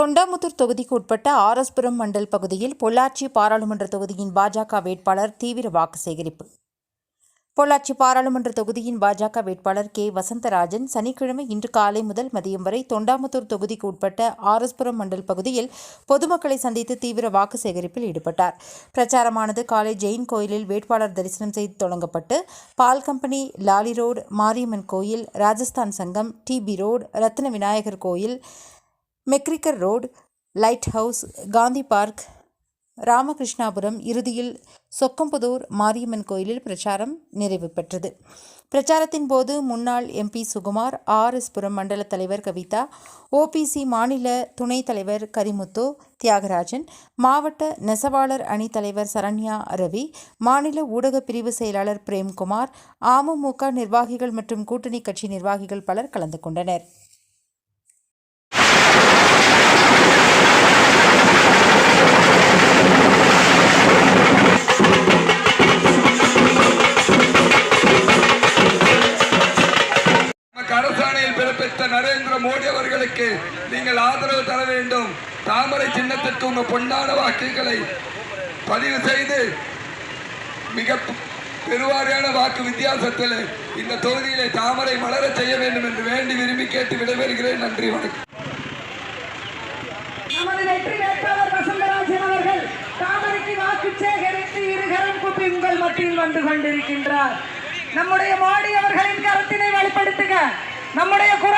தொண்டாமுத்தூர் தொகுதிக்கு உட்பட்ட ஆர்எஸ்புரம் மண்டல் பகுதியில் பொள்ளாச்சி பாராளுமன்ற தொகுதியின் பாஜக வேட்பாளர் தீவிர வாக்கு சேகரிப்பு. பொள்ளாச்சி பாராளுமன்ற தொகுதியின் பாஜக வேட்பாளர் கே. வசந்தராஜன் சனிக்கிழமை இன்று காலை முதல் மதியம் வரை தொண்டாமுத்தூர் தொகுதிக்கு உட்பட்ட ஆர்எஸ்புரம் மண்டல் பகுதியில் பொதுமக்களை சந்தித்து தீவிர வாக்கு சேகரிப்பில் ஈடுபட்டார். பிரச்சாரமானது காலை ஜெயின் கோயிலில் வேட்பாளர் தரிசனம் செய்து தொடங்கப்பட்டு பால் கம்பெனி, லாலி ரோடு, மாரியம்மன் கோயில், ராஜஸ்தான் சங்கம், டிபி ரோடு, ரத்ன விநாயகர் கோயில், McGregor road, light house, Gandhi park, Ramakrishnapuram, இறுதியில் சொக்கம்புதூர் மாரியம்மன் கோயிலில் பிரச்சாரம் நிறைவு பெற்றது. பிரச்சாரத்தின் போது முன்னாள் எம்பி சுகுமார், ஆர்எஸ்புரம் மண்டல தலைவர் கவிதா, ஓபிசி மாநில துணைத் தலைவர் கரிமுத்து தியாகராஜன், மாவட்ட நெசவாளர் அணி தலைவர் சரண்யா ரவி, மாநில ஊடக பிரிவு செயலாளர் பிரேம்குமார், அமமுக நிர்வாகிகள் மற்றும் கூட்டணி கட்சி நிர்வாகிகள் பலர் கலந்து கொண்டனர். அரசாணையில் பிறப்பித்த நரேந்திர மோடி அவர்களுக்கு நீங்கள் ஆதரவு தர வேண்டும். தாமரை சின்னத்திற்கு உங்க பொன்னான வாக்குகளை பதிவு செய்து மிக பெருவாரியான வாக்கு வித்தியாசத்தில் இந்த தொகுதியிலே தாமரை மலர செய்ய வேண்டும் என்று வேண்டி விரும்பி கேட்டு விடைபெறுகிறேன். நன்றி, வணக்கம். நமது வெற்றி வேட்பாளர் வசந்தராஜன் அவர்கள் தாமரைக்கு வாக்கு சேகரித்து இருகரம் கூப்பி உங்கள் மத்தியில் வந்து கொண்டிருக்கின்றார். நம்முடைய மோடி அவர்களின் கருத்தினை வெளிப்படுத்துக. நம்முடைய குரல்